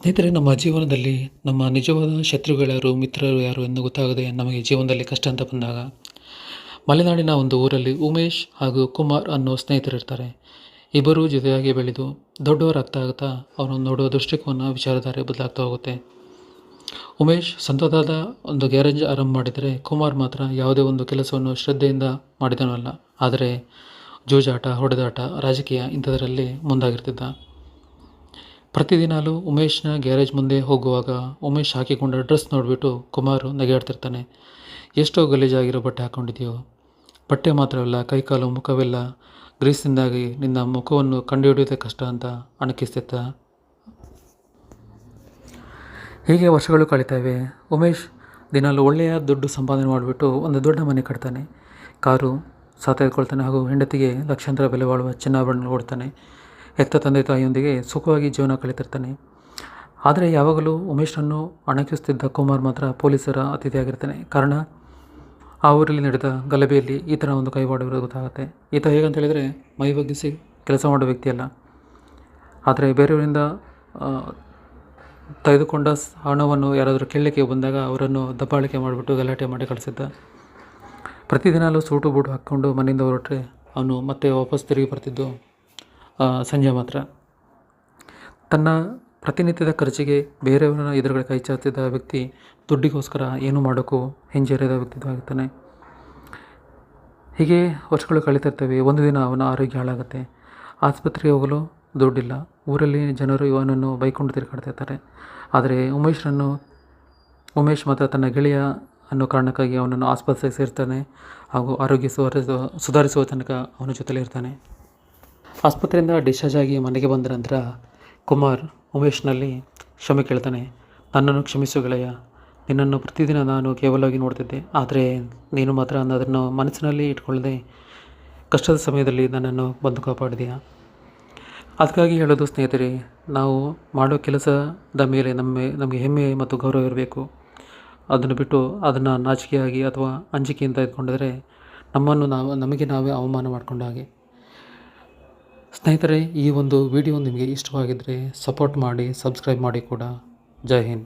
ಸ್ನೇಹಿತರೆ, ನಮ್ಮ ಜೀವನದಲ್ಲಿ ನಮ್ಮ ನಿಜವಾದ ಶತ್ರುಗಳ್ಯಾರು, ಮಿತ್ರರು ಯಾರು ಎಂದು ಗೊತ್ತಾಗದೆ ನಮಗೆ ಜೀವನದಲ್ಲಿ ಕಷ್ಟ ಅಂತ ಬಂದಾಗ, ಮಲೆನಾಡಿನ ಒಂದು ಊರಲ್ಲಿ ಉಮೇಶ್ ಹಾಗೂ ಕುಮಾರ್ ಅನ್ನೋ ಸ್ನೇಹಿತರಿರ್ತಾರೆ. ಇಬ್ಬರೂ ಜೊತೆಯಾಗಿ ಬೆಳೆದು ದೊಡ್ಡವರಾಗ್ತಾ ಆಗ್ತಾ ಅವರನ್ನು ನೋಡುವ ದೃಷ್ಟಿಕೋನ, ವಿಚಾರಧಾರೆ ಬದಲಾಗ್ತಾ ಹೋಗುತ್ತೆ. ಉಮೇಶ್ ಸ್ವಂತದಾದ ಒಂದು ಗ್ಯಾರೇಜ್ ಆರಂಭ ಮಾಡಿದರೆ, ಕುಮಾರ್ ಮಾತ್ರ ಯಾವುದೇ ಒಂದು ಕೆಲಸವನ್ನು ಶ್ರದ್ಧೆಯಿಂದ ಮಾಡಿದನಲ್ಲ, ಆದರೆ ಜೂಜಾಟ, ಹೊಡೆದಾಟ, ರಾಜಕೀಯ ಇಂಥದರಲ್ಲಿ ಮುಂದಾಗಿರ್ತಿದ್ದ. ಪ್ರತಿದಿನಾಲೂ ಉಮೇಶ್ನ ಗ್ಯಾರೇಜ್ ಮುಂದೆ ಹೋಗುವಾಗ ಉಮೇಶ್ ಹಾಕಿಕೊಂಡ ಡ್ರೆಸ್ ನೋಡಿಬಿಟ್ಟು ಕುಮಾರ್ ನಗೆಯಾಡ್ತಿರ್ತಾನೆ. ಎಷ್ಟೋ ಗಲೀಜಾಗಿರೋ ಬಟ್ಟೆ ಹಾಕ್ಕೊಂಡಿದೆಯೋ, ಬಟ್ಟೆ ಮಾತ್ರವಲ್ಲ, ಕೈಕಾಲು ಮುಖವೆಲ್ಲ ಗ್ರೀಸ್ನಿಂದಾಗಿ ನಿನ್ನ ಮುಖವನ್ನು ಕಂಡುಹಿಡಿಯೋದೇ ಕಷ್ಟ ಅಂತ ಅಣಕಿಸ್ತಿದ್ದ. ಹೀಗೆ ವರ್ಷಗಳು ಕಳೀತವೆ. ಉಮೇಶ್ ದಿನಾಲು ಒಳ್ಳೆಯ ದುಡ್ಡು ಸಂಪಾದನೆ ಮಾಡಿಬಿಟ್ಟು ಒಂದು ದೊಡ್ಡ ಮನೆ ಕಟ್ತಾನೆ, ಕಾರು ಸಹ ತೆಗೆದುಕೊಳ್ತಾನೆ ಹಾಗೂ ಹೆಂಡತಿಗೆ ಲಕ್ಷಾಂತರ ಬೆಲೆ ಬಾಳುವ ಚಿನ್ನಾಭರಣ ಕೊಡ್ತಾನೆ. ಹೆತ್ತ ತಂದೆ ತಾಯಿಯೊಂದಿಗೆ ಸುಖವಾಗಿ ಜೀವನ ಕಳೀತಿರ್ತಾನೆ. ಆದರೆ ಯಾವಾಗಲೂ ಉಮೇಶನನ್ನು ಅಣಕಿಸುತ್ತಿದ್ದ ಕುಮಾರ್ ಮಾತ್ರ ಪೊಲೀಸರ ಅತಿಥಿಯಾಗಿರ್ತಾನೆ. ಕಾರಣ, ಆ ಊರಲ್ಲಿ ನಡೆದ ಗಲಭೆಯಲ್ಲಿ ಈತನ ಒಂದು ಕೈವಾಡವಿರೋದು ಗೊತ್ತಾಗುತ್ತೆ. ಈತ ಹೇಗಂತ ಹೇಳಿದರೆ, ಮೈ ಬಗ್ಗಿಸಿ ಕೆಲಸ ಮಾಡೋ ವ್ಯಕ್ತಿಯಲ್ಲ, ಆದರೆ ಬೇರೆಯವರಿಂದ ತೆಗೆದುಕೊಂಡ ಹಣವನ್ನು ಯಾರಾದರೂ ಕೇಳಲಿಕ್ಕೆ ಬಂದಾಗ ಅವರನ್ನು ದಬ್ಬಾಳಿಕೆ ಮಾಡಿಬಿಟ್ಟು ಗಲಾಟೆ ಮಾಡಿ ಕಳಿಸಿದ್ದ. ಪ್ರತಿದಿನಾಲೂ ಸೂಟು ಬೂಟು ಹಾಕ್ಕೊಂಡು ಮನೆಯಿಂದ ಹೊರಟ್ರೆ ಅವನು ಮತ್ತೆ ವಾಪಸ್ ತಿರುಗಿ ಬರ್ತಿದ್ದು ಸಂಜೆ ಮಾತ್ರ. ತನ್ನ ಪ್ರತಿನಿತ್ಯದ ಖರ್ಚಿಗೆ ಬೇರೆಯವರ ಎದುರುಗಡೆ ಕೈ ಚಾಚಿದ ವ್ಯಕ್ತಿ ದುಡ್ಡಿಗೋಸ್ಕರ ಏನು ಮಾಡೋಕ್ಕೂ ಹಿಂಜರಿಯದ ವ್ಯಕ್ತಿತ್ವವಾಗಿರ್ತಾನೆ. ಹೀಗೆ ವರ್ಷಗಳು ಕಳೀತಿರ್ತವೆ. ಒಂದು ದಿನ ಅವನ ಆರೋಗ್ಯ ಹಾಳಾಗುತ್ತೆ. ಆಸ್ಪತ್ರೆಗೆ ಹೋಗಲು ದುಡ್ಡಿಲ್ಲ. ಊರಲ್ಲಿ ಜನರು ಇವನನ್ನು ಬೈಕೊಂಡು ತಿರುಗಾಡ್ತಿರ್ತಾರೆ. ಆದರೆ ಉಮೇಶ್ ಮಾತ್ರ ತನ್ನ ಗೆಳೆಯ ಅನ್ನೋ ಕಾರಣಕ್ಕಾಗಿ ಅವನನ್ನು ಆಸ್ಪತ್ರೆಗೆ ಸೇರ್ತಾನೆ ಹಾಗೂ ಆರೋಗ್ಯ ಸುಧಾರಿಸುವ ತನಕ ಅವನ ಜೊತೆಲೇ ಇರ್ತಾನೆ. ಆಸ್ಪತ್ರೆಯಿಂದ ಡಿಸ್ಚಾರ್ಜ್ ಆಗಿ ಮನೆಗೆ ಬಂದ ನಂತರ ಕುಮಾರ್ ಉಮೇಶ್ನಲ್ಲಿ ಕ್ಷಮೆ ಕೇಳ್ತಾನೆ. ನನ್ನನ್ನು ಕ್ಷಮಿಸು ಗೆಳೆಯ, ನಿನ್ನನ್ನು ಪ್ರತಿದಿನ ನಾನು ಕೇವಲವಾಗಿ ನೋಡ್ತಿದ್ದೆ, ಆದರೆ ನೀನು ಮಾತ್ರ ಅದನ್ನು ಮನಸ್ಸಿನಲ್ಲಿ ಇಟ್ಕೊಳ್ಳದೆ ಕಷ್ಟದ ಸಮಯದಲ್ಲಿ ನನ್ನನ್ನು ಬಂದು ಕಾಪಾಡಿದೆಯಾ. ಅದಕ್ಕಾಗಿ ಹೇಳೋದು ಸ್ನೇಹಿತರೆ, ನಾವು ಮಾಡೋ ಕೆಲಸದ ಮೇಲೆ ನಮಗೆ ಹೆಮ್ಮೆ ಮತ್ತು ಗೌರವ ಇರಬೇಕು. ಅದನ್ನು ಬಿಟ್ಟು ಅದನ್ನು ನಾಚಿಕೆಯಾಗಿ ಅಥವಾ ಅಂಜಿಕೆಯಿಂದ ಇದ್ಕೊಂಡಿದ್ರೆ ನಮಗೆ ನಾವೇ ಅವಮಾನ ಮಾಡಿಕೊಂಡ ಹಾಗೆ. ಸ್ನೇಹಿತರೆ, ಈ ಒಂದು ವಿಡಿಯೋ ನಿಮಗೆ ಇಷ್ಟವಾಗಿದ್ದರೆ ಸಪೋರ್ಟ್ ಮಾಡಿ, ಸಬ್ಸ್ಕ್ರೈಬ್ ಮಾಡಿ ಕೂಡ. ಜೈ ಹಿಂದ್.